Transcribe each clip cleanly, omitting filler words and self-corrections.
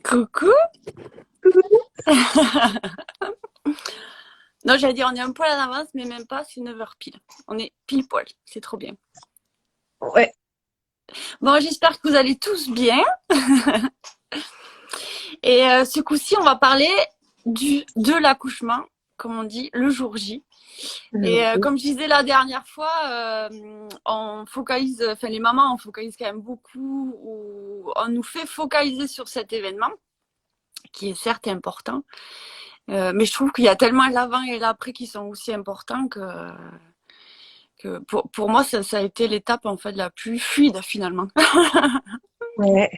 Coucou. Non, j'allais dire, on est un poil en avance, mais même pas, c'est 9h pile. On est pile poil, c'est trop bien. Ouais. Bon, j'espère que vous allez tous bien. Et ce coup-ci, on va parler de l'accouchement, comme on dit, le jour J. Et comme je disais la dernière fois, on focalise, enfin les mamans, on focalise quand même beaucoup, ou on nous fait focaliser sur cet événement, qui est certes important, mais je trouve qu'il y a tellement l'avant et l'après qui sont aussi importants que pour moi, ça a été l'étape en fait la plus fluide finalement. Ouais.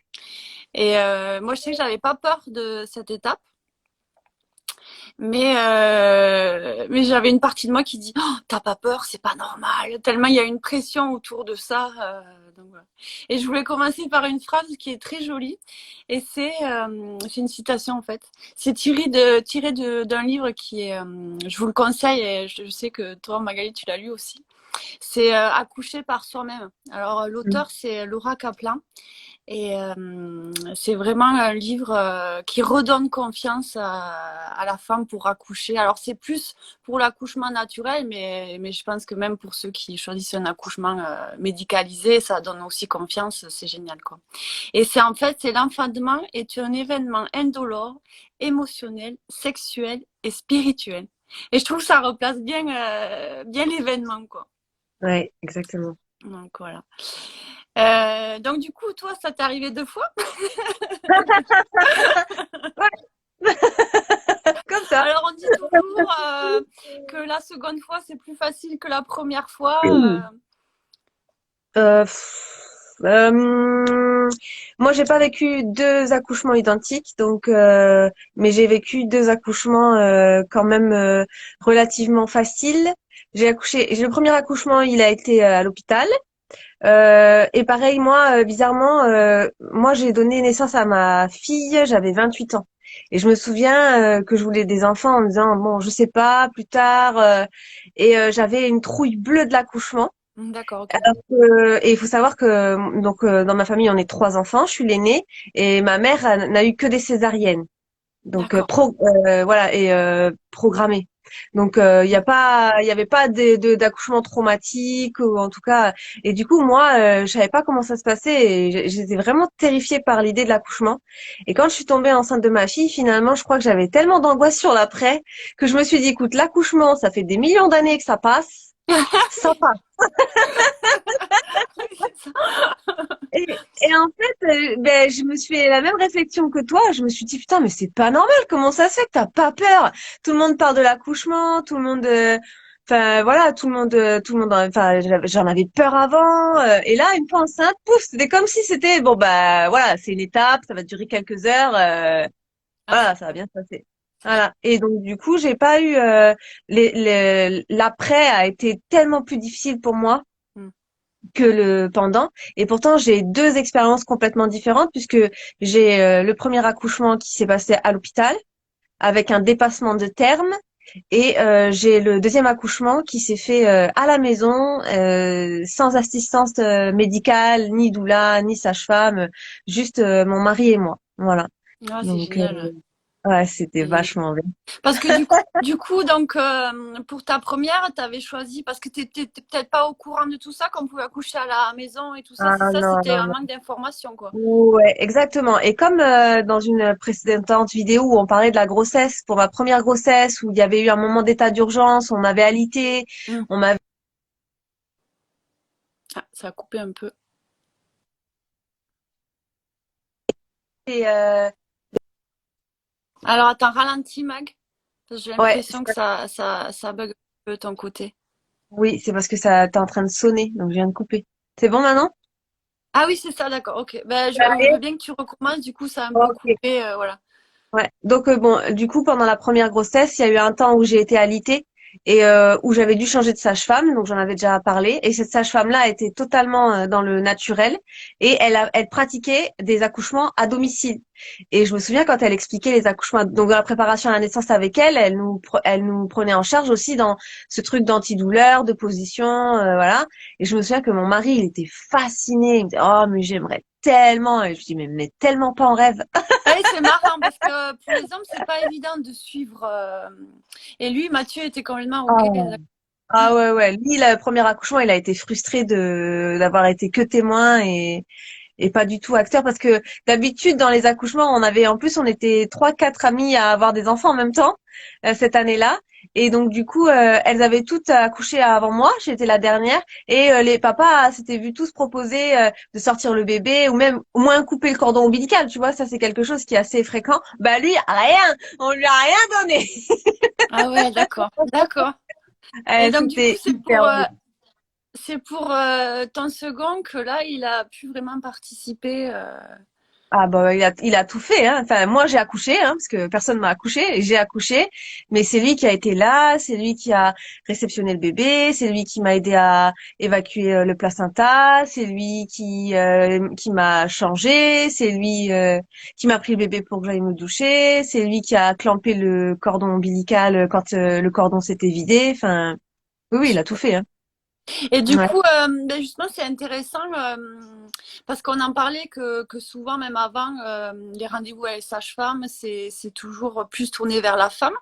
Et moi, je sais que j'avais pas peur de cette étape, mais j'avais une partie de moi qui dit oh, t'as pas peur, c'est pas normal. Tellement il y a une pression autour de ça. Donc voilà. Et je voulais commencer par une phrase qui est très jolie, et c'est une citation en fait. C'est d'un livre qui est, je vous le conseille, et je sais que toi Magali tu l'as lu aussi. C'est Accoucher par soi-même. Alors l'auteur c'est Laura Kaplan. Et c'est vraiment un livre qui redonne confiance à la femme pour accoucher. Alors c'est plus pour l'accouchement naturel, mais je pense que même pour ceux qui choisissent un accouchement médicalisé, ça donne aussi confiance, c'est génial quoi. Et c'est l'enfantement est un événement indolore, émotionnel, sexuel et spirituel. Et je trouve que ça replace bien l'événement quoi. Ouais, exactement. Donc voilà. Donc du coup, toi, ça t'est arrivé 2 fois? Ouais, comme ça. Alors, on dit toujours que la seconde fois, c'est plus facile que la première fois. Euh, pff, euh, Moi, j'ai pas vécu deux accouchements identiques, donc, mais j'ai vécu deux accouchements quand même relativement faciles. Le premier accouchement, il a été à l'hôpital. Et pareil, moi, bizarrement, moi, j'ai donné naissance à ma fille, j'avais 28 ans. Et je me souviens que je voulais des enfants en me disant, bon, je sais pas, plus tard. J'avais une trouille bleue de l'accouchement. D'accord, ok. Et il faut savoir que donc dans ma famille, on est trois enfants. Je suis l'aînée et ma mère n'a eu que des césariennes. Donc D'accord. voilà et programmé. Donc il y avait pas d'accouchement traumatique ou en tout cas et du coup moi je savais pas comment ça se passait et j'étais vraiment terrifiée par l'idée de l'accouchement. Et quand je suis tombée enceinte de ma fille, finalement, je crois que j'avais tellement d'angoisse sur l'après que je me suis dit écoute, l'accouchement, ça fait des millions d'années que ça passe. Ça passe. C'est ça. Et en fait, ben, je me suis fait la même réflexion que toi. Je me suis dit, putain, mais c'est pas normal. Comment ça se fait que t'as pas peur? Tout le monde parle de l'accouchement, tout le monde, enfin, voilà, tout le monde, enfin, j'en avais peur avant. Et là, une fois enceinte, pouf, c'était comme si c'était, bon, bah, voilà, c'est une étape, ça va durer quelques heures, Ah, voilà, ça va bien se passer. Voilà. Et donc, du coup, j'ai pas eu, l'après a été tellement plus difficile pour moi hmm. que le pendant. Et pourtant, j'ai deux expériences complètement différentes puisque j'ai le premier accouchement qui s'est passé à l'hôpital avec un dépassement de terme et j'ai le deuxième accouchement qui s'est fait à la maison sans assistance médicale, ni doula, ni sage-femme, juste mon mari et moi. Voilà. Ah, c'est Donc génial. ouais, c'était C'est génial. vachement bien. Parce que du coup, donc, pour ta première, tu avais choisi, parce que tu n'étais peut-être pas au courant de tout ça, qu'on pouvait accoucher à la maison et tout ça, Ah c'est ça, non, c'était non, un non. manque d'information, quoi. Ouais, exactement. Et comme dans une précédente vidéo où on parlait de la grossesse, pour ma première grossesse, où il y avait eu un moment d'état d'urgence, on m'avait alité, Hmm. on m'avait Ah, ça a coupé un peu. euh, Alors, attends, ralentis, Mag. Parce que j'ai ouais, l'impression que ça bug un peu de ton côté. oui, c'est parce que ça t'es en train de sonner, donc je viens de couper. C'est bon maintenant? Ah oui, c'est ça, d'accord, ok. Ben, je veux Allez. bien que tu recommences, du coup, ça a un peu Ok. coupé, voilà. Ouais. Donc bon, du coup, pendant la première grossesse, il y a eu un temps où j'ai été alitée et où j'avais dû changer de sage-femme, donc j'en avais déjà parlé. Et cette sage-femme-là était totalement dans le naturel et elle pratiquait des accouchements à domicile. Et je me souviens quand elle expliquait les accouchements, donc dans la préparation à la naissance avec elle, elle nous prenait en charge aussi dans ce truc d'antidouleur, de position, voilà. Et je me souviens que mon mari, il était fasciné. Il me disait, oh, mais j'aimerais tellement. Et je dis, mais tellement pas en rêve. Ouais, c'est marrant parce que pour les hommes, c'est pas évident de suivre. Et lui, Mathieu, était complètement OK. Ah ouais, ouais. Lui, le premier accouchement, il a été frustré d'avoir été que témoin et pas du tout acteur parce que d'habitude dans les accouchements en plus on était trois quatre amis à avoir des enfants en même temps cette année-là et donc du coup elles avaient toutes accouché avant moi, j'étais la dernière et les papas s'étaient vus tous proposer de sortir le bébé ou même au moins couper le cordon ombilical, tu vois, ça c'est quelque chose qui est assez fréquent. Bah lui rien, on lui a rien donné. Ah ouais, d'accord, d'accord. Et donc du coup, C'était hyper dur. c'est pour ton second que là, il a pu vraiment participer. Ah bah il a tout fait hein. Enfin moi j'ai accouché hein, parce que personne m'a accouché et j'ai accouché mais c'est lui qui a été là, c'est lui qui a réceptionné le bébé, c'est lui qui m'a aidé à évacuer le placenta, c'est lui qui m'a changé, c'est lui qui m'a pris le bébé pour que j'aille me doucher, c'est lui qui a clampé le cordon ombilical quand le cordon s'était vidé. Enfin oui oui, il a tout fait hein. Et du Ouais. coup, ben justement, c'est intéressant parce qu'on en parlait que souvent, même avant, les rendez-vous avec les sages-femmes, c'est toujours plus tourné vers la femme.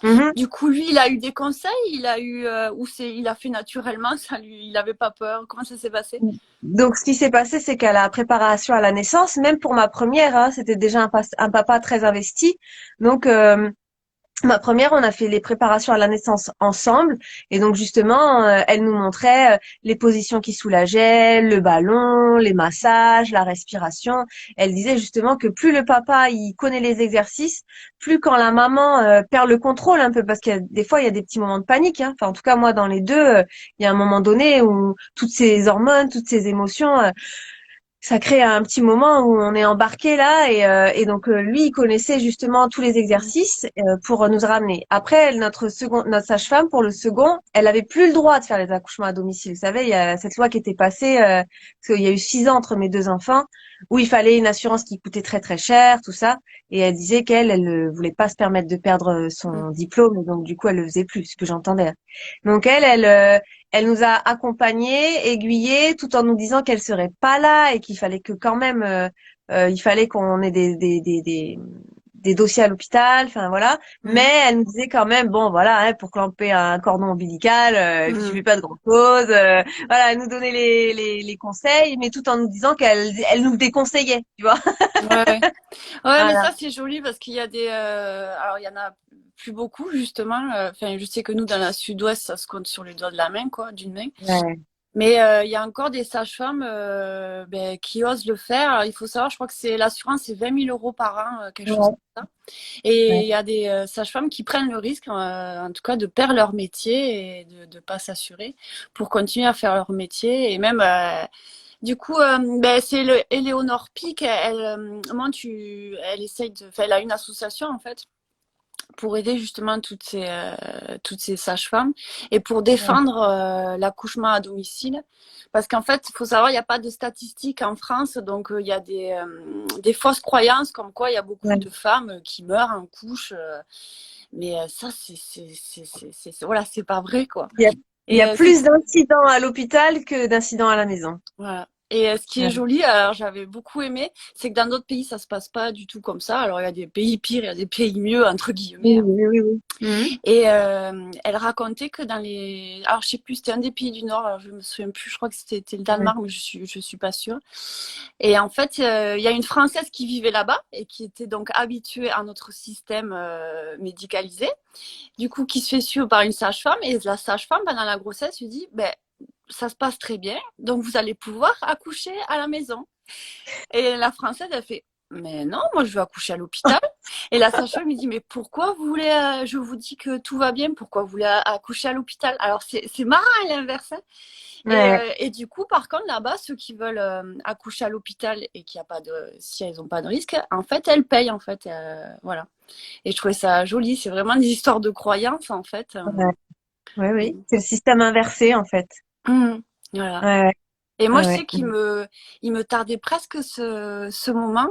Mhm. Du coup, lui, il a eu des conseils, il a eu ou il a fait naturellement, il n'avait pas peur. Comment ça s'est passé? Donc, ce qui s'est passé, c'est qu'à la préparation à la naissance, même pour ma première, hein, c'était déjà un papa très investi. Donc, ma première, on a fait les préparations à la naissance ensemble. Et donc, justement, elle nous montrait les positions qui soulageaient, le ballon, les massages, la respiration. Elle disait justement que plus le papa, il connaît les exercices, plus quand la maman perd le contrôle un peu, parce que des fois, il y a des petits moments de panique. Hein. Enfin, en tout cas, moi, dans les deux, il y a un moment donné où toutes ces hormones, toutes ces émotions, ça crée un petit moment où on est embarqué là et donc lui il connaissait justement tous les exercices pour nous ramener. Après notre sage-femme pour le second, elle avait plus le droit de faire les accouchements à domicile. Vous savez, il y a cette loi qui était passée parce qu'il y a eu 6 ans entre mes deux enfants où il fallait une assurance qui coûtait très très cher, tout ça. Et elle disait elle ne voulait pas se permettre de perdre son diplôme et donc du coup elle le faisait plus, ce que j'entendais. Donc elle nous a accompagnés, aiguillés, tout en nous disant qu'elle serait pas là et qu'il fallait que quand même, il fallait qu'on ait des dossiers à l'hôpital, enfin voilà. Mais Mhm. elle nous disait quand même, bon voilà, hein, pour clamper un cordon ombilical, il suffit Mhm. pas de grand-chose. Voilà, elle nous donnait les conseils, mais tout en nous disant elle nous déconseillait, tu vois. Ouais. Ouais, mais Voilà. ça, c'est joli parce qu'il y a des. Alors, il y en a plus beaucoup, justement. Enfin, je sais que nous, dans la sud-ouest, ça se compte sur les doigts de la main, quoi, d'une main. Ouais, Mais il y a encore des sages-femmes qui osent le faire. Alors, il faut savoir, je crois que c'est l'assurance, c'est 20 000 € par an, quelque chose ouais, comme ça. Et ouais. il y a des sages-femmes qui prennent le risque, en tout cas, de perdre leur métier et de ne pas s'assurer pour continuer à faire leur métier. Et même, du coup, c'est Éléonore Pic, elle essaye elle a une association, en fait, pour aider justement toutes ces sages-femmes et pour Ouais. défendre l'accouchement à domicile. Parce qu'en fait, il faut savoir, il n'y a pas de statistiques en France, donc il y a des fausses croyances comme quoi il y a beaucoup Ouais. de femmes qui meurent en couche. Mais ça, voilà, c'est pas vrai, quoi. Il y a, il y Et a plus d'incidents à l'hôpital que d'incidents à la maison. voilà. Et ce qui est Ouais. joli, alors j'avais beaucoup aimé, c'est que dans d'autres pays, ça se passe pas du tout comme ça. Alors il y a des pays pires, il y a des pays mieux, entre guillemets, Oui, hein. oui, oui, oui. Mhm. Et elle racontait que dans les... Alors, je sais plus, c'était un des pays du Nord, alors je me souviens plus, je crois que c'était le Ouais. Danemark, mais je suis pas sûre. Et en fait, il y a une Française qui vivait là-bas et qui était donc habituée à notre système médicalisé, du coup, qui se fait suivre par une sage-femme. Et la sage-femme, pendant la grossesse, lui dit, ben, ça se passe très bien, donc vous allez pouvoir accoucher à la maison. Et la Française, elle fait, mais non, moi je veux accoucher à l'hôpital. Et la sage-femme me dit, mais pourquoi vous voulez, je vous dis que tout va bien, pourquoi vous voulez accoucher à l'hôpital? Alors c'est marrant à l'inverse, hein. Ouais. Et du coup, par contre, là-bas, ceux qui veulent accoucher à l'hôpital et qu'il y a pas de, si elles n'ont pas de risque, en fait, elles payent, en fait, voilà. Et je trouvais ça joli. C'est vraiment des histoires de croyances, en fait. Ouais. Oui, oui. C'est le système inversé, en fait. Hum, voilà. Ouais, Et moi, ouais, je ouais. sais il me tardait presque ce moment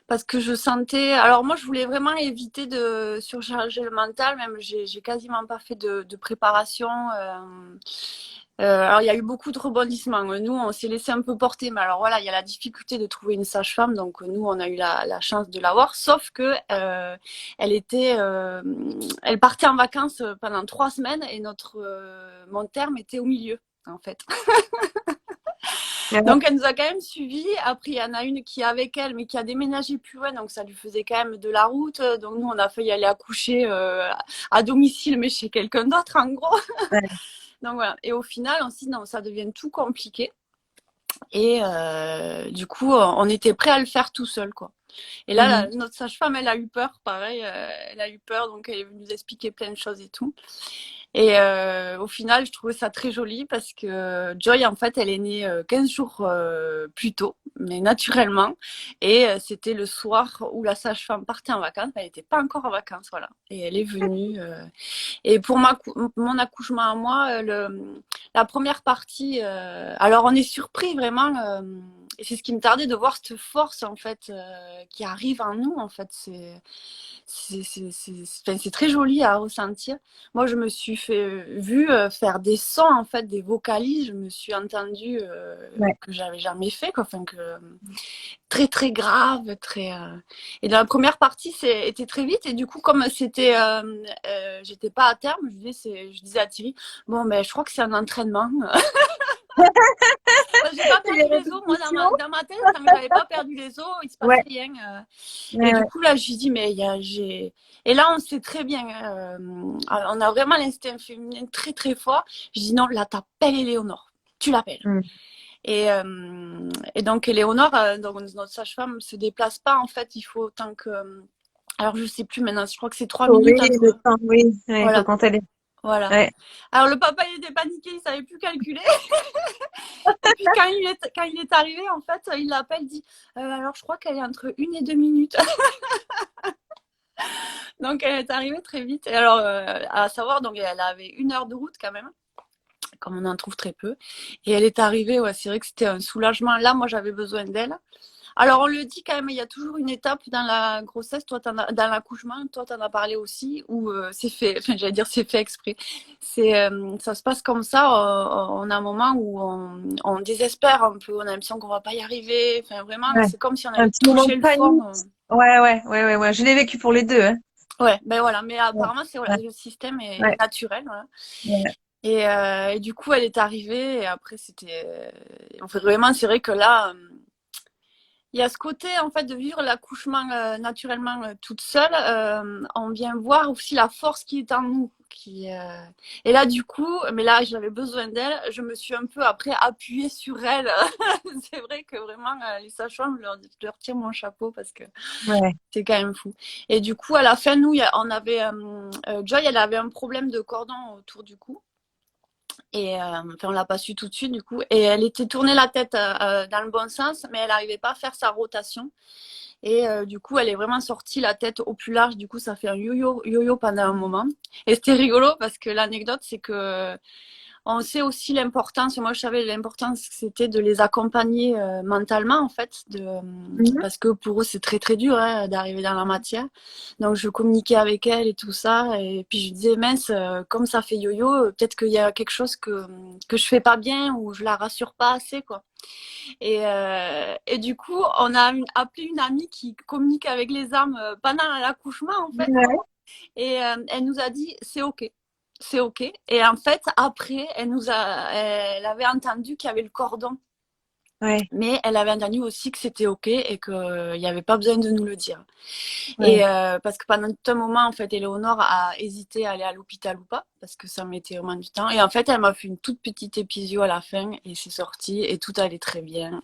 parce que je sentais. Alors moi, je voulais vraiment éviter de surcharger le mental. Même, j'ai quasiment pas fait de préparation. Alors, il y a eu beaucoup de rebondissements. Nous, on s'est laissé un peu porter. Mais alors voilà, il y a la difficulté de trouver une sage-femme. Donc nous, on a eu la chance de l'avoir. Sauf que elle partait en vacances pendant 3 semaines et mon terme était au milieu, en fait. Ouais. Donc, elle nous a quand même suivis. Après, il y en a une qui est avec elle, mais qui a déménagé plus loin. Donc, ça lui faisait quand même de la route. Donc, nous, on a failli aller accoucher à domicile, mais chez quelqu'un d'autre, en gros. Ouais. Donc, voilà. Et au final, on s'est dit, non, ça devient tout compliqué. Et du coup, on était prêt à le faire tout seul, quoi. Et là, Mhm. notre sage-femme, elle a eu peur, pareil. Elle a eu peur, donc elle est venue nous expliquer plein de choses et tout. Et au final, je trouvais ça très joli parce que Joy, en fait, elle est née 15 jours plus tôt, mais naturellement. Et c'était le soir où la sage-femme partait en vacances. Elle n'était pas encore en vacances, voilà. Et elle est venue. Et pour mon accouchement à moi, la première partie, alors on est surpris vraiment. Et c'est ce qui me tardait de voir cette force, en fait, qui arrive en nous, en fait. C'est très joli à ressentir. Moi, je me suis vue faire des sons, en fait, des vocalises. Je me suis entendue Ouais. que j'avais jamais fait, quoi. Enfin, très, très grave, très. Et dans la première partie, c'était très vite. Et du coup, comme j'étais pas à terme, je disais à Thierry, bon, ben, je crois que c'est un entraînement. J'ai pas C'est les perdu les os. Moi, dans répétitions. ma tête, tant que j'avais pas perdu les os, il se passait Ouais. rien. Et Ouais, du ouais. coup, là, j'ai dit, mais j'ai. Et là, on sait très bien. On a vraiment l'instinct féminin très, très fort. Je dis, non, là, t'appelles Éléonore. Tu l'appelles. Mhm. Et donc, Éléonore, donc, notre sage-femme se déplace pas. En fait, il faut autant que. Alors, je sais plus maintenant. Je crois que c'est 3 minutes Oui, le entre. temps, oui. Ouais, il faut Voilà. compter les. Voilà. Ouais. Alors, le papa, il était paniqué. Il savait plus calculer. Et puis quand il est arrivé, en fait, il l'appelle, dit alors je crois qu'elle est entre 1 et 2 minutes. Donc elle est arrivée très vite. Et alors, à savoir, donc elle avait 1 heure de route quand même, comme on en trouve très peu. Et elle est arrivée, ouais, c'est vrai que c'était un soulagement. Là, moi, j'avais besoin d'elle. Alors, on le dit quand même, il y a toujours une étape dans la grossesse, dans l'accouchement, toi, tu en as parlé aussi, où c'est fait, enfin, j'allais dire c'est fait exprès. Ça se passe comme ça, on a un moment où on désespère un peu, on a l'impression qu'on va pas y arriver. Enfin, vraiment, Ouais. c'est comme si on Un avait petit moment touché de le fond. panique. Ouais, ouais, ouais, ouais, ouais. Je l'ai vécu pour les deux, hein. Ouais, ben voilà, mais Ouais. apparemment, voilà, Ouais. le système est Ouais. naturel. Voilà. Ouais. Et du coup, elle est arrivée, et après, enfin, vraiment, c'est vrai que là. Il y a ce côté, en fait, de vivre l'accouchement naturellement toute seule. On vient voir aussi la force qui est en nous. Et là, du coup, mais là, j'avais besoin d'elle. Je me suis un peu après appuyée sur elle. C'est vrai que vraiment, les sages-femmes, je leur tire mon chapeau parce que Ouais. c'est quand même fou. Et du coup, à la fin, nous, on avait Joy, elle avait un problème de cordon autour du cou. Et enfin, on l'a pas su tout de suite du coup. Et elle était tournée la tête dans le bon sens, mais elle n'arrivait pas à faire sa rotation. Et du coup, elle est vraiment sortie la tête au plus large. Du coup, ça fait un yo-yo pendant un moment. Et c'était rigolo parce que l'anecdote, c'est que on sait aussi l'importance, moi je savais l'importance que c'était de les accompagner mentalement en fait, Mhm. parce que pour eux c'est très très dur hein, d'arriver dans la matière. Donc je communiquais avec elle et tout ça, et puis je disais mince, comme ça fait yo-yo, peut-être qu'il y a quelque chose que je fais pas bien ou je la rassure pas assez quoi. Et du coup on a appelé une amie qui communique avec les âmes pendant l'accouchement en fait. Ouais. Et elle nous a dit, c'est OK. C'est OK. Et en fait, après, elle avait entendu qu'il y avait le cordon. Ouais. Mais elle avait entendu aussi que c'était OK et qu'il n'y avait pas besoin de nous le dire. Ouais. Et parce que pendant tout un moment, en fait, Éléonore a hésité à aller à l'hôpital ou pas, parce que ça mettait vraiment du temps. Et en fait, elle m'a fait une toute petite épisio à la fin et c'est sorti et tout allait très bien.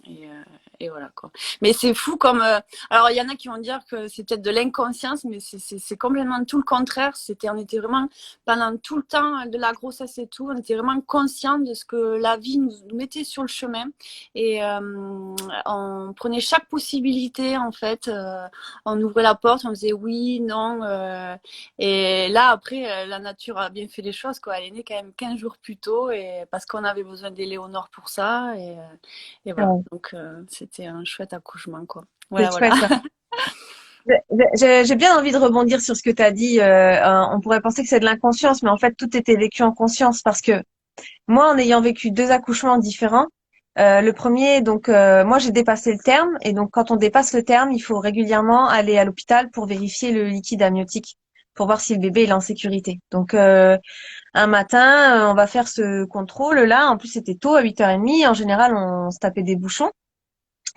Et voilà quoi. Mais c'est fou comme. Alors, il y en a qui vont dire que c'est peut-être de l'inconscience, mais c'est complètement tout le contraire. On était vraiment, pendant tout le temps de la grossesse et tout, on était vraiment conscient de ce que la vie nous mettait sur le chemin. Et on prenait chaque possibilité, en fait. On ouvrait la porte, on disait oui, non. Et là, après, la nature a bien fait les choses, quoi. Elle est née quand même 15 jours plus tôt, et parce qu'on avait besoin d'Éléonore pour ça. Et voilà. Ouais. Donc, c'était un chouette accouchement, quoi. C'est Voilà, voilà. chouette, ça. J'ai bien envie de rebondir sur ce que tu as dit. On pourrait penser que c'est de l'inconscience, mais en fait, tout était vécu en conscience parce que moi, en ayant vécu deux accouchements différents, le premier, donc moi, j'ai dépassé le terme et donc quand on dépasse le terme, il faut régulièrement aller à l'hôpital pour vérifier le liquide amniotique pour voir si le bébé est en sécurité. Donc un matin, on va faire ce contrôle-là. En plus, c'était tôt, à 8h30. En général, on se tapait des bouchons.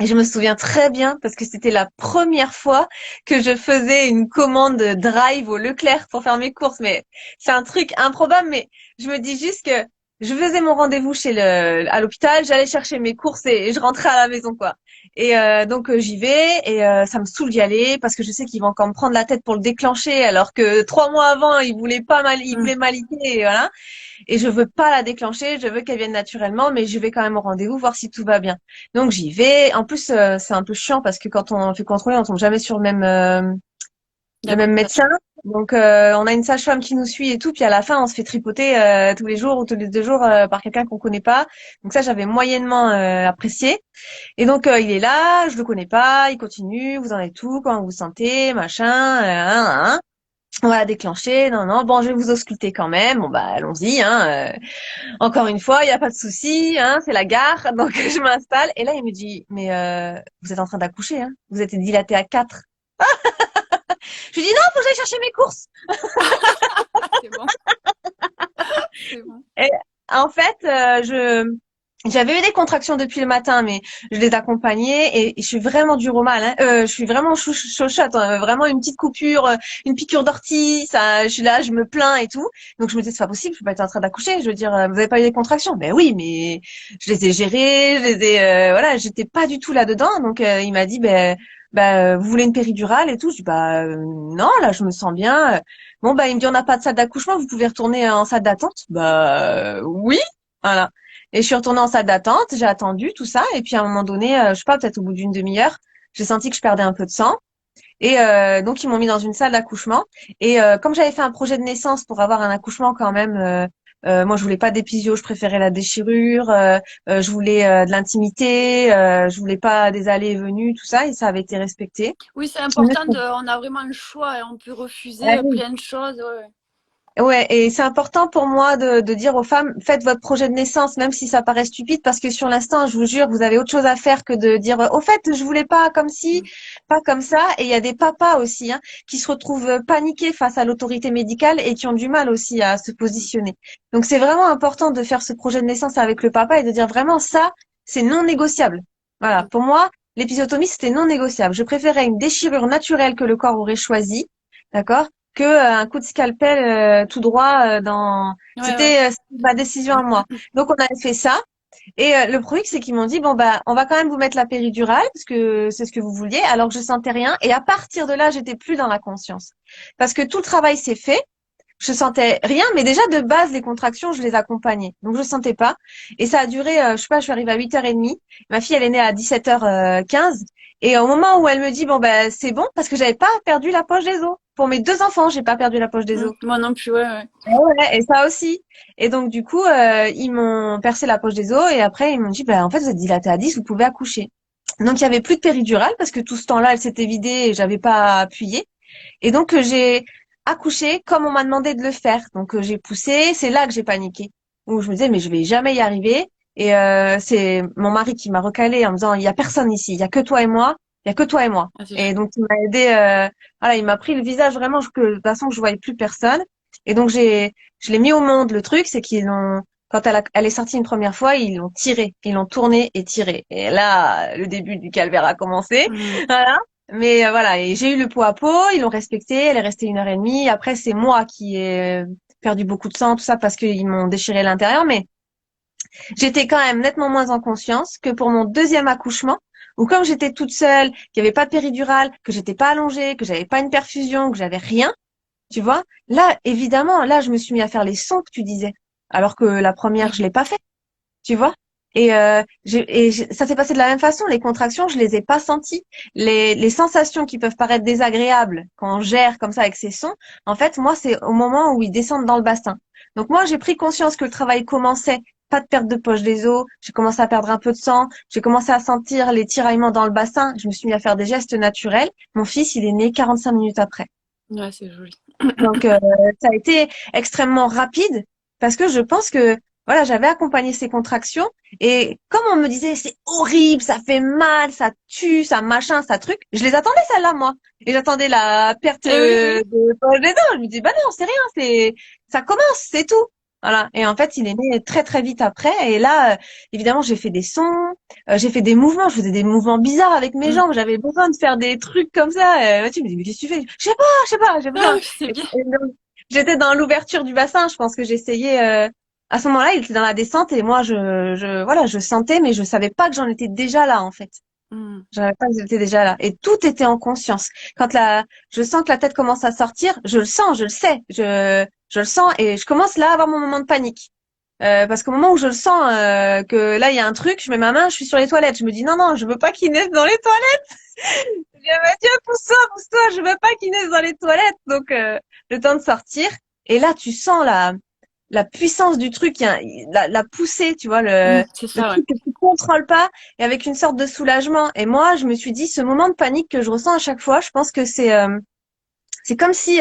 Et je me souviens très bien parce que c'était la première fois que je faisais une commande drive au Leclerc pour faire mes courses. Mais c'est un truc improbable, mais je me dis juste que je faisais mon rendez-vous à l'hôpital, j'allais chercher mes courses et je rentrais à la maison, quoi. Et donc j'y vais et ça me saoule d'y aller parce que je sais qu'ils vont encore me prendre la tête pour le déclencher alors que 3 mois avant ils voulaient pas mal, ils Mm. voulaient m'aliter et voilà. Et je veux pas la déclencher, je veux qu'elle vienne naturellement, mais je vais quand même au rendez-vous voir si tout va bien. Donc j'y vais. En plus, c'est un peu chiant parce que quand on fait contrôler, on tombe jamais sur le même D'accord. médecin. Donc on a une sage-femme qui nous suit et tout, puis à la fin on se fait tripoter tous les jours ou tous les 2 jours par quelqu'un qu'on connaît pas. Donc ça j'avais moyennement apprécié. Et donc il est là, je le connais pas, il continue, vous en êtes où, comment vous vous sentez, machin, hein. On va la déclencher, non, non, bon, je vais vous ausculter quand même, bon bah allons-y, hein. Encore une fois, il n'y a pas de souci, hein, c'est la gare, donc je m'installe. Et là, il me dit, mais vous êtes en train d'accoucher, hein, vous êtes dilaté à 4. Je lui dis, non, faut que j'aille chercher mes courses. C'est bon. C'est bon. Et en fait, j'avais eu des contractions depuis le matin, mais je les accompagnais et je suis vraiment dure au mal. Hein. Je suis vraiment chauchotte, hein, vraiment une petite coupure, une piqûre d'ortie, ça, je suis là, je me plains et tout. Donc je me disais c'est pas possible, je peux pas être en train d'accoucher. Je veux dire, vous avez pas eu des contractions? Ben oui, mais je les ai gérées, je les ai, voilà, j'étais pas du tout là-dedans. Donc il m'a dit vous voulez une péridurale et tout. Je dis non, là je me sens bien. Bon il me dit on n'a pas de salle d'accouchement, vous pouvez retourner en salle d'attente. Oui, voilà. Et je suis retournée en salle d'attente, j'ai attendu tout ça, et puis à un moment donné, je sais pas, peut-être au bout d'une demi-heure, j'ai senti que je perdais un peu de sang. Et donc ils m'ont mis dans une salle d'accouchement. Et comme j'avais fait un projet de naissance pour avoir un accouchement quand même, moi je voulais pas d'épisio, je préférais la déchirure, je voulais de l'intimité, je voulais pas des allées et venues, tout ça, et ça avait été respecté. Oui, c'est Je me important on a vraiment le choix et on peut refuser suis- plein de choses. Ouais. Ouais, et c'est important pour moi de dire aux femmes, faites votre projet de naissance, même si ça paraît stupide, parce que sur l'instant, je vous jure, vous avez autre chose à faire que de dire, au fait, je voulais pas comme ci, Mm. pas comme ça. Et il y a des papas aussi, hein, qui se retrouvent paniqués face à l'autorité médicale et qui ont du mal aussi à se positionner. Donc c'est vraiment important de faire ce projet de naissance avec le papa et de dire vraiment ça, c'est non négociable. Voilà, Mm. pour moi, l'épisiotomie, c'était non négociable. Je préférais une déchirure naturelle que le corps aurait choisie, d'accord? Que un coup de scalpel tout droit dans Ouais, ouais. c'était ma décision à moi. Donc on avait fait ça et le truc c'est qu'ils m'ont dit bon on va quand même vous mettre la péridurale parce que c'est ce que vous vouliez alors que je sentais rien et à partir de là j'étais plus dans la conscience parce que tout le travail s'est fait. Je sentais rien, mais déjà de base les contractions, je les accompagnais. Donc je sentais pas. Et ça a duré, je sais pas, je suis arrivée à 8h30. Ma fille, elle est née à 17h15. Et au moment où elle me dit, c'est bon, parce que j'avais pas perdu la poche des os. Pour mes 2 enfants, j'ai pas perdu la poche des os. Moi non plus, ouais, ouais. Ouais, et ça aussi. Et donc du coup, ils m'ont percé la poche des os et après ils m'ont dit, en fait, vous êtes dilatée à 10, vous pouvez accoucher. Donc il y avait plus de péridurale parce que tout ce temps-là, elle s'était vidée et j'avais pas appuyé. Et donc j'ai accouché comme on m'a demandé de le faire. Donc j'ai poussé, c'est là que j'ai paniqué. Où je me disais mais je vais jamais y arriver. Et c'est mon mari qui m'a recalé en me disant il y a personne ici, il y a que toi et moi, il y a que toi et moi. Ah, c'est Et chouette. donc il m'a aidé. Voilà, il m'a pris le visage vraiment que de toute façon que je voyais plus personne. Et donc je l'ai mis au monde. Le truc c'est qu'ils ont quand elle est sortie une première fois, ils l'ont tiré, ils l'ont tourné et tiré. Et là, le début du calvaire a commencé. Mm. Voilà. Mais voilà, et j'ai eu le pot à pot, ils l'ont respecté, elle est restée 1h30. Après, c'est moi qui ai perdu beaucoup de sang, tout ça parce qu'ils m'ont déchiré l'intérieur, mais j'étais quand même nettement moins en conscience que pour mon deuxième accouchement, où comme j'étais toute seule, qu'il n'y avait pas de péridurale, que j'étais pas allongée, que j'avais pas une perfusion, que j'avais rien, tu vois. Là, évidemment, là, je me suis mis à faire les sons que tu disais, alors que la première, je l'ai pas fait, tu vois. Et, ça s'est passé de la même façon. Les contractions, je les ai pas senties. Les sensations qui peuvent paraître désagréables quand on gère comme ça avec ces sons, en fait, moi, c'est au moment où ils descendent dans le bassin. Donc moi, j'ai pris conscience que le travail commençait pas de perte de poche des os, j'ai commencé à perdre un peu de sang, j'ai commencé à sentir les tiraillements dans le bassin, je me suis mis à faire des gestes naturels. Mon fils, il est né 45 minutes après. Ouais, c'est joli. Donc ça a été extrêmement rapide parce que je pense que voilà, j'avais accompagné ces contractions et comme on me disait c'est horrible, ça fait mal, ça tue, ça machin, ça truc, je les attendais celles-là moi. Et j'attendais la perte Eh oui, oui. de poche des dents. Je me dis bah non, c'est rien, c'est ça commence, c'est tout. Voilà. Et en fait, il est né très très vite après et là évidemment, j'ai fait des sons, j'ai fait des mouvements, je faisais des mouvements bizarres avec mes Mm. jambes, j'avais besoin de faire des trucs comme ça. Tu me dis mais qu'est-ce que tu fais? Je sais pas, j'ai Ah besoin. oui, c'est bien. Et donc, j'étais dans l'ouverture du bassin. Je pense que j'essayais. À ce moment-là, il était dans la descente et moi, voilà, je sentais, mais je savais pas que j'en étais déjà là en fait. Mm. Je savais pas que j'étais déjà là. Et tout était en conscience. Je sens que la tête commence à sortir, je le sens, je le sais, je le sens et je commence là à avoir mon moment de panique. Parce qu'au moment où je le sens que là il y a un truc, je mets ma main, je suis sur les toilettes. Je me dis non non, je veux pas qu'il naisse dans les toilettes. Je dis Mathieu, pousse-toi, je veux pas qu'il naisse dans les toilettes. Donc le temps de sortir. Et là tu sens la puissance du truc, la poussée, tu vois, Mm. C'est le ça, ouais. truc que tu contrôles pas, et avec une sorte de soulagement. Et moi, je me suis dit, ce moment de panique que je ressens à chaque fois, je pense que c'est comme si,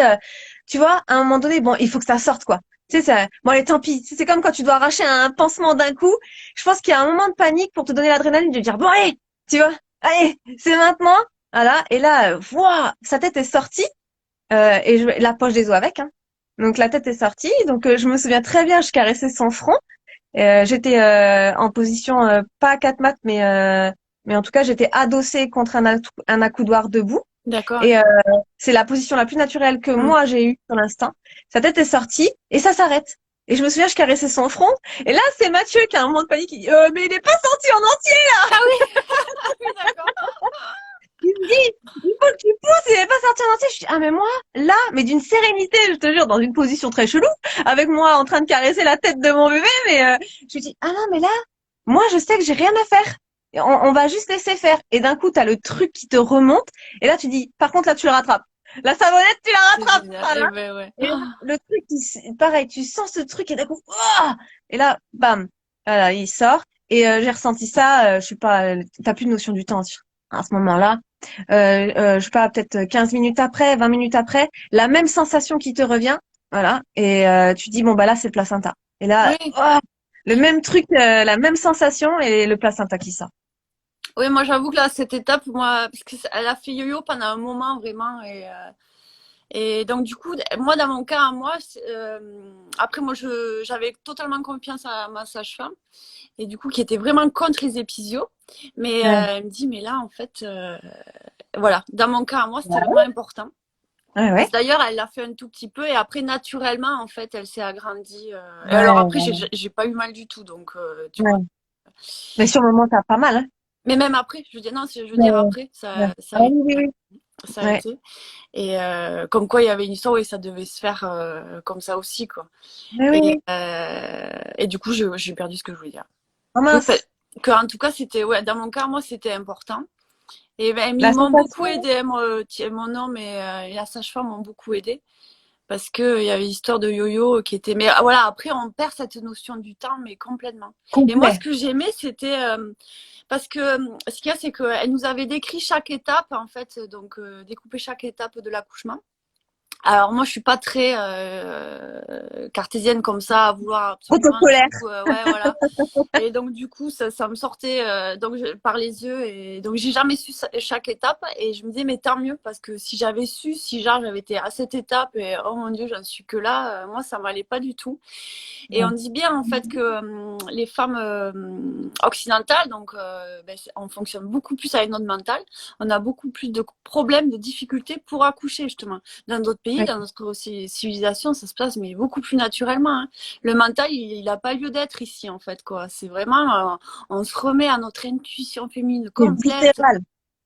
tu vois, à un moment donné, bon, il faut que ça sorte, quoi. Tu sais, bon, allez, tant pis. C'est comme quand tu dois arracher un pansement d'un coup. Je pense qu'il y a un moment de panique pour te donner l'adrénaline de dire, bon, allez, tu vois, allez, c'est maintenant. Voilà. Et là, voilà, sa tête est sortie, et la poche des os avec, hein. Donc la tête est sortie. Donc je me souviens très bien, je caressais son front. J'étais en position pas à quatre mates, mais en tout cas j'étais adossée contre un accoudoir debout. D'accord. Et c'est la position la plus naturelle que Mm. moi j'ai eue pour l'instant. Sa tête est sortie et ça s'arrête. Et je me souviens, je caressais son front. Et là, c'est Mathieu qui a un moment de panique. Il dit, mais il est pas sorti en entier. Ah oui, oui, d'accord. Il me dit, il faut que tu pousses, il n'est pas sorti en entier. Je dis, ah, mais moi, là, mais d'une sérénité, je te jure, dans une position très chelou, avec moi en train de caresser la tête de mon bébé, mais je lui dis, ah non, mais là, moi, je sais que j'ai rien à faire. Et on va juste laisser faire. Et d'un coup, t'as le truc qui te remonte. Et là, tu dis, par contre, là, tu le rattrapes. La savonnette, tu la C'est rattrapes. génial. Voilà. Eh ben ouais. Et là, le truc, pareil, tu sens ce truc et d'un coup, ouah et là, bam, voilà, il sort. Et j'ai ressenti ça, je sais pas, t'as plus de notion du temps à ce moment-là. Je sais pas, peut-être 15 minutes après, 20 minutes après, la même sensation qui te revient, voilà. Et tu dis bon bah là c'est le placenta. Et là, Oui. ouah, le même truc, la même sensation et le placenta qui sort. Oui, moi j'avoue que là, cette étape, moi, parce qu'elle a fait yo-yo pendant un moment vraiment, et donc du coup, moi dans mon cas, moi, après moi, j'avais totalement confiance à ma sage-femme, et du coup, qui était vraiment contre les épisio, mais Ouais, elle me dit, mais là, en fait, voilà, dans mon cas, moi, c'était vraiment ouais, important. ouais, Parce ouais. que d'ailleurs, elle l'a fait un tout petit peu, et après, naturellement, en fait, elle s'est agrandie. Et alors après, Ouais, j'ai pas eu mal du tout, donc tu vois. ouais. Mais sur le moment, t'as pas mal, hein? Mais même après, je veux dire, non, je veux dire Ouais, après, ouais. ça Ah a oui, été. oui, oui. Ça a Ouais. été. Et comme quoi, il y avait une histoire et ça devait se faire comme ça aussi, quoi. Oui, oui, oui. Et du coup, j'ai perdu ce que je voulais dire. Oh Oui, mince. que, en tout cas, c'était, ouais, dans mon cas, moi, c'était important. Et ben, La ils m'ont sensation, beaucoup aidé, mon homme et la sage-femme m'ont beaucoup aidé. Parce que il y avait l'histoire de yo-yo qui était. Mais voilà, après, on perd cette notion du temps, mais complètement. Et moi, ce complet. que j'aimais, c'était. Parce que ce qu'il y a, c'est qu'elle nous avait décrit chaque étape, en fait, donc découpé chaque étape de l'accouchement. Alors moi, je suis pas très cartésienne comme ça, à vouloir absolument Protocolaire. tout. Ouais, voilà. Et donc du coup, ça me sortait par les yeux et donc j'ai jamais su chaque étape et je me disais mais tant mieux parce que si j'avais su, si genre j'avais été à cette étape et oh mon Dieu, j'en suis que là, moi ça m'allait pas du tout. Et on Ouais. dit bien en fait que les femmes occidentales, donc on fonctionne beaucoup plus avec notre mental, on a beaucoup plus de problèmes, de difficultés pour accoucher justement. Dans d'autres pays, Ouais. dans notre aussi, civilisation, ça se passe mais beaucoup plus naturellement. Hein. Le mental, il n'a pas lieu d'être ici en fait quoi. C'est vraiment, on se remet à notre intuition féminine C'est complète. viscéral.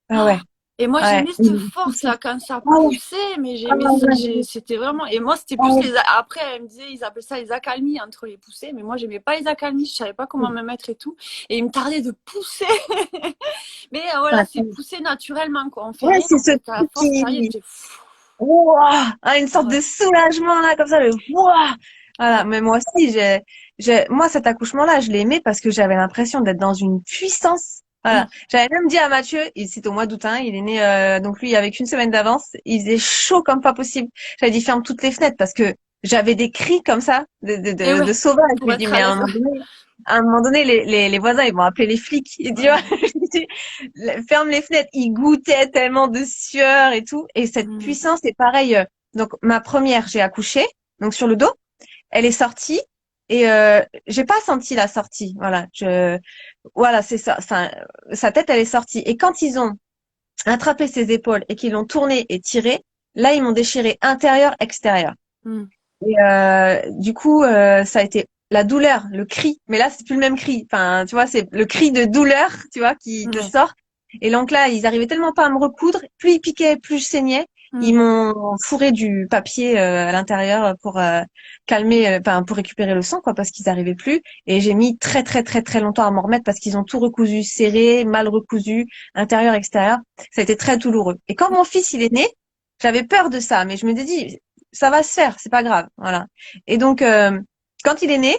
Ah ouais. Et moi, Ouais. j'aimais cette force là quand ça Ah ouais. poussait, mais Ah j'aimais ça. ouais. C'était vraiment. Et moi, c'était Ah plus ouais. les. Après, elle me disait, ils appelaient ça les accalmies entre les poussées, mais moi, j'aimais pas les accalmies. Je savais pas comment me mettre et tout. Et il me tardait de pousser. Mais voilà, c'est pousser naturellement quoi. On fait Ouais, rien c'est en ce fait. À la truc force, ça y est, qui, j'étais. ouah, ah, une Ah sorte ouais. de soulagement là, comme ça, le ouah. Voilà, mais moi aussi, moi, cet accouchement-là, je l'ai aimé parce que j'avais l'impression d'être dans une puissance. Mm. Voilà. J'avais même dit à Mathieu, c'est au mois d'août, hein, il est né, donc lui, avec une semaine d'avance, il faisait chaud comme pas possible. J'avais dit, ferme toutes les fenêtres parce que j'avais des cris comme ça, Et ouais, de sauvage. Je pour lui dis, être mais à l'aise. à un moment donné, les voisins, ils vont appeler les flics. Et tu vois, Ouais. je lui dis, ferme les fenêtres. Il goûtait tellement de sueur et tout. Et cette Mm. puissance, c'est pareil. Donc, ma première, j'ai accouché, donc sur le dos. Elle est sortie et j'ai pas senti la sortie. Voilà, c'est ça. Enfin, sa tête, elle est sortie. Et quand ils ont attrapé ses épaules et qu'ils l'ont tournée et tirée, là, ils m'ont déchiré intérieur, extérieur. Mm. Et du coup, ça a été la douleur, le cri. Mais là, c'est plus le même cri. Enfin, tu vois, c'est le cri de douleur, tu vois, qui te Ouais. sort. Et donc là, ils arrivaient tellement pas à me recoudre. Plus ils piquaient, plus je saignais. Ils Mm. m'ont fourré du papier à l'intérieur pour calmer, enfin pour récupérer le sang, quoi, parce qu'ils arrivaient plus. Et j'ai mis très très très très longtemps à m'en remettre parce qu'ils ont tout recousu, serré, mal recousu, intérieur, extérieur. Ça a été très douloureux. Et quand mon fils il est né, j'avais peur de ça, mais je me dis ça va se faire, c'est pas grave, voilà. Et donc quand il est né,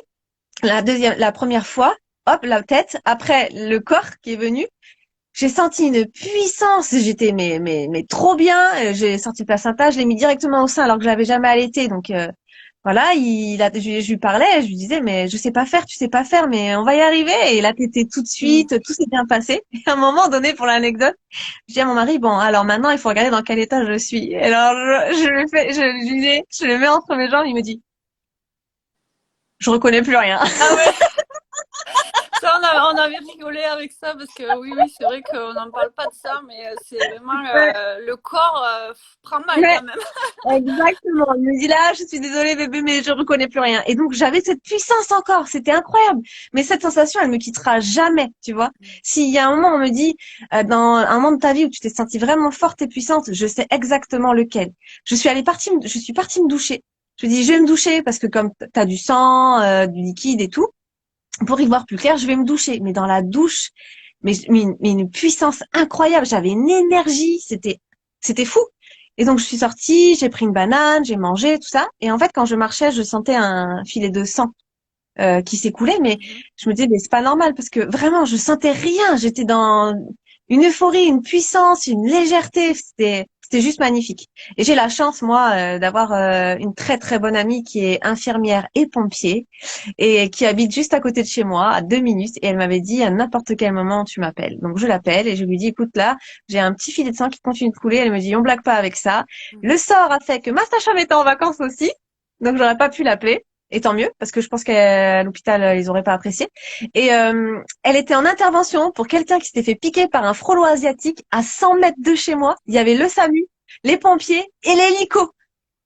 la première fois, hop, la tête, après le corps qui est venu, j'ai senti une puissance. J'étais mais trop bien. J'ai sorti le placenta, je l'ai mis directement au sein alors que je l'avais jamais allaité. Donc voilà, je lui parlais, je lui disais mais je sais pas faire, tu sais pas faire, mais on va y arriver. Et là t'étais tout de Mm. suite, tout s'est bien passé. Et à un moment donné, pour l'anecdote, je dis à mon mari bon alors maintenant il faut regarder dans quel état je suis. Et alors je le fais, je le mets entre mes jambes, il me dit je reconnais plus rien. Ah ouais, ça on avait rigolé avec ça parce que oui, oui, c'est vrai qu'on n'en parle pas de ça, mais c'est vraiment le corps prend mal Ouais. quand même. Exactement. Il me dit là, je suis désolée bébé, mais je reconnais plus rien. Et donc j'avais cette puissance encore, c'était incroyable. Mais cette sensation, elle me quittera jamais, tu vois. S'il y a un moment, on me dit dans un moment de ta vie où tu t'es sentie vraiment forte et puissante, je sais exactement lequel. Je suis partie me doucher. Je me dis, je vais me doucher parce que comme t'as du sang, du liquide et tout, pour y voir plus clair, je vais me doucher. Mais dans la douche, mais une puissance incroyable. J'avais une énergie, c'était fou. Et donc je suis sortie, j'ai pris une banane, j'ai mangé tout ça. Et en fait, quand je marchais, je sentais un filet de sang qui s'écoulait, mais Mhm. je me disais mais c'est pas normal parce que vraiment je sentais rien. J'étais dans une euphorie, une puissance, une légèreté. C'était juste magnifique. Et j'ai la chance moi d'avoir une très très bonne amie qui est infirmière et pompier et qui habite juste à côté de chez moi, à 2 minutes. Et elle m'avait dit à n'importe quel moment tu m'appelles. Donc je l'appelle et je lui dis écoute là, j'ai un petit filet de sang qui continue de couler. Elle me dit on blague pas avec ça. Le sort a fait que ma sage-femme était en vacances aussi, donc j'aurais pas pu l'appeler. Et tant mieux, parce que je pense qu'à l'hôpital, ils auraient pas apprécié. Et elle était en intervention pour quelqu'un qui s'était fait piquer par un frelon asiatique à 100 mètres de chez moi. Il y avait le SAMU, les pompiers et l'hélico.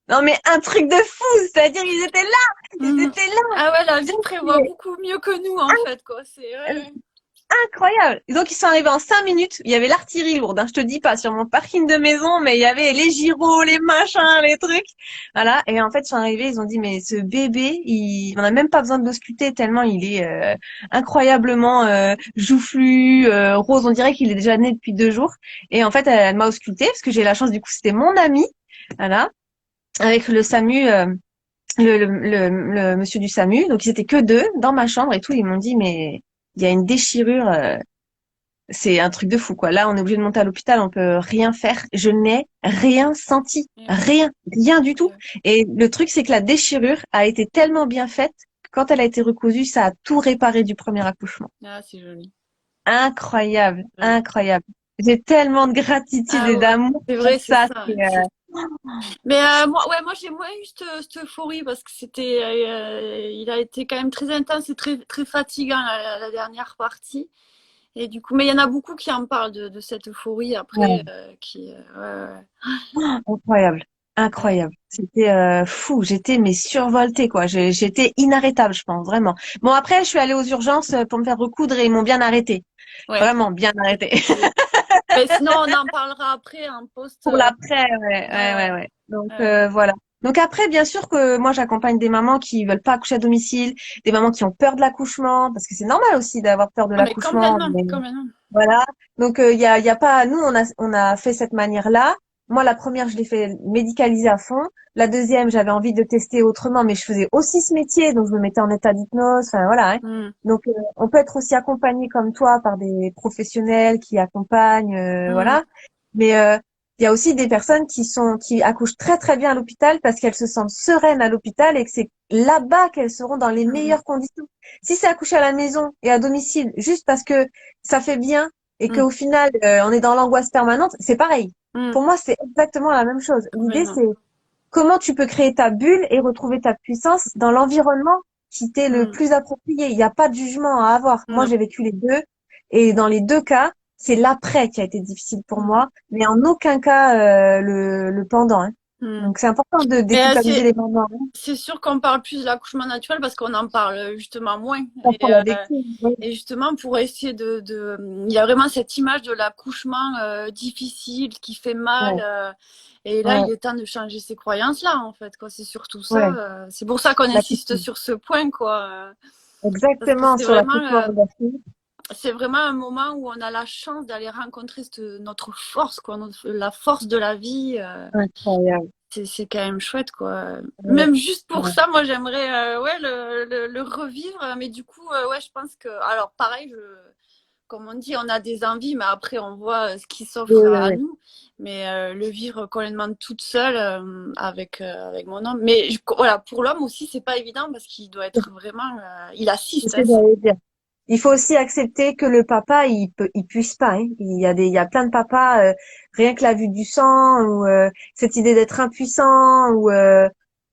Non mais un truc de fou, c'est-à-dire ils étaient là, ils Mhm. étaient là. Ah ouais, la vie prévoit C'était beaucoup mieux que nous en fait, quoi. C'est ouais, ouais. incroyable. Et donc ils sont arrivés en 5 minutes. Il y avait l'artillerie lourde, hein, je te dis pas, sur mon parking de maison, mais il y avait les gyros, les machins, les trucs. Voilà. Et en fait, ils sont arrivés, ils ont dit mais ce bébé, on n'a même pas besoin de l'ausculter tellement il est incroyablement joufflu, rose. On dirait qu'il est déjà né depuis 2 jours. Et en fait, elle m'a ausculté parce que j'ai la chance du coup, c'était mon ami. Voilà. Avec le SAMU. Le monsieur du SAMU, donc ils étaient que deux dans ma chambre et tout. Ils m'ont dit mais il y a une déchirure, c'est un truc de fou quoi. Là on est obligé de monter à l'hôpital, on peut rien faire. Je n'ai rien senti, Et ouais. rien du Et tout. ouais. Et le truc c'est que la déchirure a été tellement bien faite que quand elle a été recousue, ça a tout réparé du premier accouchement. Ah, c'est joli. Incroyable, Ouais. incroyable. J'ai tellement de gratitude Ah et ouais, ouais. d'amour C'est pour vrai, c'est ça. ça. Mais moi, ouais, moi j'ai moins eu cette euphorie parce que il a été quand même très intense et très, très fatigant la dernière partie. Et du coup, mais il y en a beaucoup qui en parlent de cette euphorie après, Ouais. ouais, Incroyable, ouais. incroyable. C'était fou. J'étais mais survoltée quoi. J'étais inarrêtable, je pense vraiment. Bon après, je suis allée aux urgences pour me faire recoudre et ils m'ont bien arrêté. Ouais. Vraiment bien arrêté. Oui. Mais sinon, on en parlera après en post. Pour l'après, ouais, Ouais, ouais, ouais, ouais, ouais. Donc ouais. voilà. Donc après, bien sûr que moi j'accompagne des mamans qui veulent pas accoucher à domicile, des mamans qui ont peur de l'accouchement, parce que c'est normal aussi d'avoir peur de Ah, mais l'accouchement. complètement, Mais complètement. voilà. Donc il y a pas. Nous on a fait cette manière-là. Moi, la première, je l'ai fait médicaliser à fond. La deuxième, j'avais envie de tester autrement, mais je faisais aussi ce métier, donc je me mettais en état d'hypnose. Enfin voilà, hein. Mm, Donc on peut être aussi accompagné comme toi par des professionnels qui accompagnent, mm, voilà. Mais il y a aussi des personnes qui accouchent très très bien à l'hôpital parce qu'elles se sentent sereines à l'hôpital et que c'est là-bas qu'elles seront dans les mm, meilleures conditions. Si c'est accoucher à la maison et à domicile, juste parce que ça fait bien et mm, qu'au final on est dans l'angoisse permanente, c'est pareil. mm, Pour moi, c'est exactement la même chose. L'idée, complètement. c'est comment tu peux créer ta bulle et retrouver ta puissance dans l'environnement qui t'est le Mm, plus approprié. Il n'y a pas de jugement à avoir. Moi, non. j'ai vécu les deux et dans les deux cas, c'est l'après qui a été difficile pour Mm, moi, mais en aucun cas le pendant, hein. mm. Donc, c'est important de Mais déculpabiliser les pendants, hein. c'est sûr qu'on parle plus de l'accouchement naturel parce qu'on en parle justement moins. Parce qu'on l'a vécu. Oui, Et justement, pour essayer il y a vraiment cette image de l'accouchement difficile qui fait mal. ouais, Et là, il ouais, est temps de changer ces croyances-là, en fait, quoi. C'est surtout ça. ouais. C'est pour ça qu'on La insiste piscine. sur ce point, quoi. Parce que Exactement, sur l'accouchement reversé. c'est vraiment un moment où on a la chance d'aller rencontrer notre force, quoi, la force de la vie. Incroyable. C'est quand même chouette, quoi. Ouais, Même juste pour ouais. ça, moi, j'aimerais ouais, le revivre. Mais du coup, ouais, je pense que... Alors, pareil, comme on dit, on a des envies, mais après, on voit ce qui Oui, s'offre oui, à oui. nous. Mais le vivre complètement toute seule avec mon homme. Mais voilà, pour l'homme aussi, c'est pas évident parce qu'il doit être vraiment... il C'est assiste, ce hein. que j'allais dire. Il faut aussi accepter que le papa, il puisse pas, hein. Il y a plein de papas, rien que la vue du sang ou cette idée d'être impuissant ou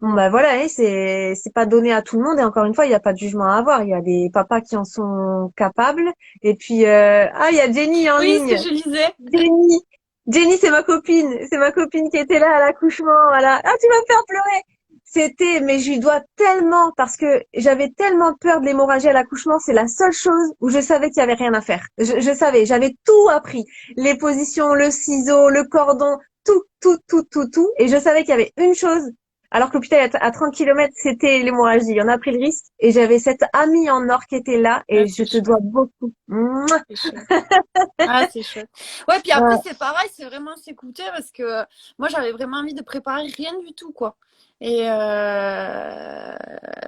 bon bah voilà, hein, c'est pas donné à tout le monde et encore une fois, il n'y a pas de jugement à avoir. Il y a des papas qui en sont capables et puis ah il y a Jenny en Oui, ce que ligne. je lisais. Jenny, Jenny c'est ma copine qui était là à l'accouchement. Voilà. Ah tu vas faire pleurer. Mais je lui dois tellement parce que j'avais tellement peur de l'hémorragie à l'accouchement, c'est la seule chose où je savais qu'il y avait rien à faire. Je savais, j'avais tout appris, les positions, le ciseau, le cordon, tout, et je savais qu'il y avait une chose. Alors que l'hôpital à 30 kilomètres, c'était l'hémorragie. On a pris le risque et j'avais cette amie en or qui était là Ah, et je c'est te chouette. dois beaucoup. Mouah. C'est chouette. Ah, c'est chouette. Ouais, puis après, Ouais, c'est pareil, c'est vraiment s'écouter parce que moi, j'avais vraiment envie de préparer rien du tout, quoi.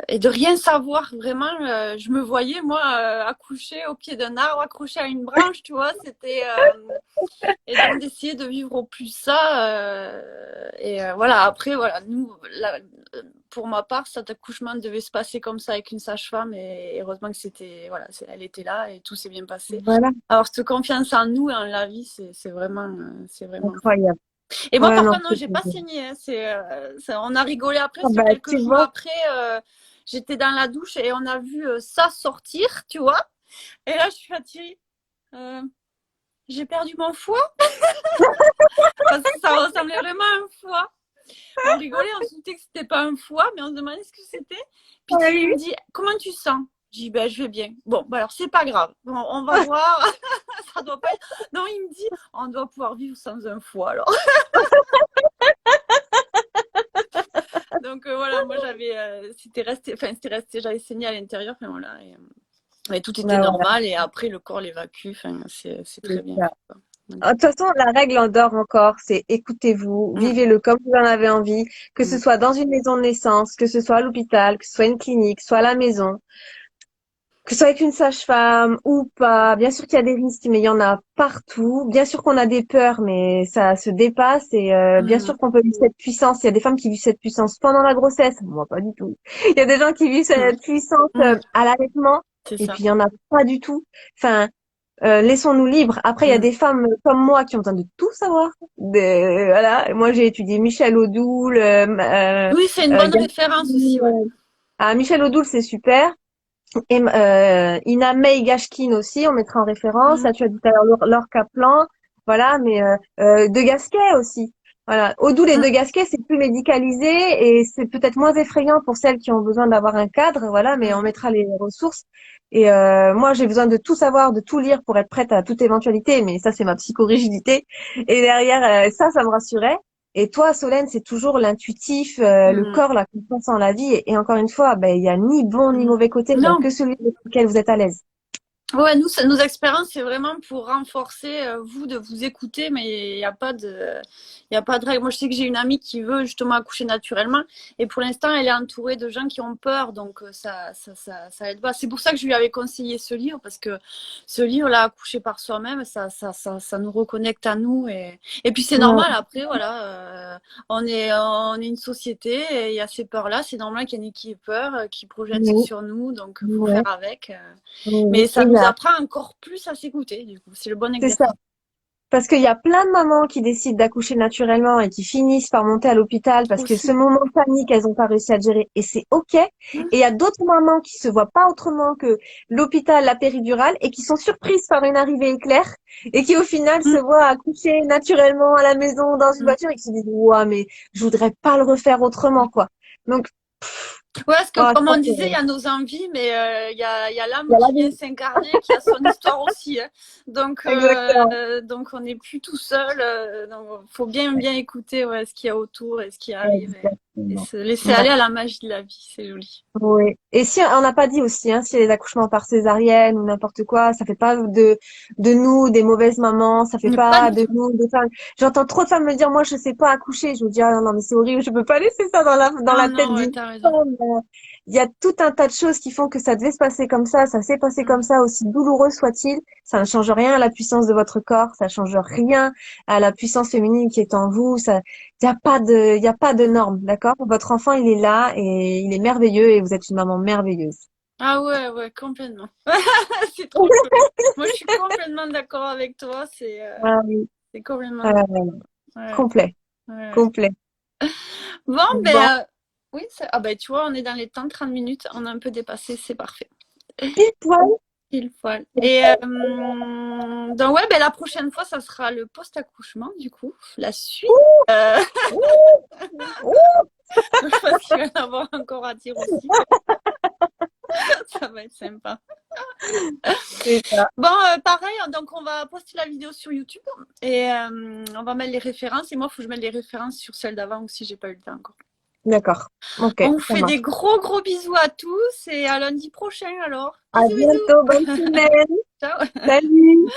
Et de rien savoir, vraiment. Je me voyais, moi, accoucher au pied d'un arbre, accroché à une branche, tu vois. Et donc, d'essayer de vivre au plus ça. Voilà, après, voilà, pour ma part, cet accouchement devait se passer comme ça avec une sage-femme. Et heureusement que voilà, elle était là et tout s'est bien passé. voilà, Alors, cette confiance en nous et en la vie, c'est vraiment fou. incroyable. Et moi, Ouais, par non, contre, non, j'ai pas signé, hein. On a rigolé après, ah parce que bah, quelques tu jours vois, après, j'étais dans la douche et on a vu ça sortir, tu vois. Et là, je suis fatiguée. Euh, j'ai perdu mon foie, parce que ça ressemblait vraiment à un foie. On rigolait, on se doutait que c'était pas un foie, mais on se demandait ce que c'était. Puis ouais, Thierry oui, me dit, comment tu sens? J'ai dit, ben, je vais bien. Bon, bah alors, c'est pas grave. Bon, on va voir. Ça doit pas être... Non, il me dit, on doit pouvoir vivre sans un foie, alors. Donc, voilà, moi, c'était resté, j'avais saigné à l'intérieur, enfin, voilà. Et tout était bah voilà, normal, et après, le corps l'évacue, enfin, c'est très c'est bien ça. fait, quoi. Donc, De toute façon, la règle en dort encore, c'est écoutez-vous, mm, vivez-le comme vous en avez envie, que ce mm, soit dans une maison de naissance, que ce soit à l'hôpital, que ce soit une clinique, soit à la maison, que ce soit avec une sage-femme ou pas. Bien sûr qu'il y a des risques, mais il y en a partout. Bien sûr qu'on a des peurs, mais ça se dépasse et bien mm, sûr qu'on peut vivre cette puissance. Il y a des femmes qui vivent cette puissance pendant la grossesse, moi pas du tout. Il y a des gens qui vivent mm, cette puissance mm, à l'allaitement c'est et ça. puis il y en a pas du tout. Enfin, laissons-nous libres. Après, il y a Mm. des femmes comme moi qui ont besoin de tout savoir. Voilà. Moi, j'ai étudié Michel Odoul, Oui, c'est une bonne référence Yasmine, aussi, ouais. Michel Odoul, c'est super. Et Ina May Gashkin aussi, on mettra en référence. Mm, Là, tu as dit tout à l'heure Laure Kaplan. Voilà, mais De Gasquet aussi. Voilà. Odoul et mm, De Gasquet, c'est plus médicalisé et c'est peut-être moins effrayant pour celles qui ont besoin d'avoir un cadre. Voilà, mais on mm. mettra les ressources. Et moi, j'ai besoin de tout savoir, de tout lire pour être prête à toute éventualité. Mais ça, c'est ma psychorigidité. Et derrière, ça me rassurait. Et toi, Solène, c'est toujours l'intuitif, le Mm, corps, la confiance en la vie. Et encore une fois, ben, il y a ni bon ni mm. mauvais côté, il y a Non, que celui avec lequel vous êtes à l'aise. Ouais, nous, nos expériences, c'est vraiment pour renforcer vous, de vous écouter, mais il y a pas de règle. Moi, je sais que j'ai une amie qui veut justement accoucher naturellement, et pour l'instant, elle est entourée de gens qui ont peur, donc ça aide pas. C'est pour ça que je lui avais conseillé ce livre, parce que ce livre-là, accoucher par soi-même, ça nous reconnecte à nous, et puis c'est Ouais, normal. Après, voilà, on est une société, et il y a ces peurs-là. C'est normal qu'il y en ait qui aient peur, qui projettent oui, sur nous, donc faut ouais, faire avec. oui. Mais ça nous apprend encore plus à s'écouter, du coup. C'est le bon C'est ça. exercice. Parce qu'il y a plein de mamans qui décident d'accoucher naturellement et qui finissent par monter à l'hôpital parce que ce Aussi. moment de panique, elles n'ont pas réussi à gérer et c'est OK. Et il y a d'autres mamans qui se voient pas autrement que l'hôpital, la péridurale et qui sont surprises par une arrivée éclair et qui au final se Mm, voient accoucher naturellement à la maison dans une mm. voiture et qui se disent, ouais, mais je voudrais pas le refaire autrement, quoi. Donc, Ouais, parce que oh, je comme on pense que, disait, il y a nos envies, mais il y a il y l'âme a la qui vient vie. s'incarner, qui a son histoire aussi, hein. Exactement. Donc on n'est plus tout seul. Donc faut bien écouter ouais, ce qu'il y a autour et ce qui arrive et Exactement. se laisser Ouais. aller à la magie de la vie. C'est joli. Oui. Et si on n'a pas dit aussi, hein, si les accouchements par césarienne ou n'importe quoi, ça fait pas de nous des mauvaises mamans, ça fait Pas pas du de tout. nous des femmes. J'entends trop de femmes me dire, moi je sais pas accoucher. Je vous dis, ah non, non, mais c'est horrible, je peux pas laisser ça dans Non, la tête non, ouais, d'une t'as raison. femme. Il y a tout un tas de choses qui font que ça devait se passer comme ça s'est passé Mm. comme ça, aussi douloureux soit-il. Ça ne change rien à la puissance de votre corps, ça change rien à la puissance féminine qui est en vous. Ça, il y a pas de normes, d'accord? Votre enfant, il est là et il est merveilleux et vous êtes une maman merveilleuse. Ah ouais, ouais, complètement. C'est trop cool. Moi, je suis complètement d'accord avec toi. Ah oui, C'est complètement ah, ouais, complet, ouais. complet. Bon, Bon, ben, oui, ah ben, tu vois, on est dans les temps, 30 minutes. On a un peu dépassé, c'est parfait. pile poil. Pile poil. Et donc, ouais, ben, la prochaine fois, ça sera le post-accouchement, du coup. La suite. Euh, je pense qu'il va y en avoir encore à dire aussi. Ça va être sympa. C'est ça. Bon, pareil, donc on va poster la vidéo sur YouTube et on va mettre les références. Et moi, il faut que je mette les références sur celle d'avant aussi, j'ai pas eu le temps encore. D'accord. Ok, On vous ça fait des marche. gros bisous à tous et à lundi prochain alors. À Bisous, bisous. bientôt, bonne semaine. Ciao. Salut.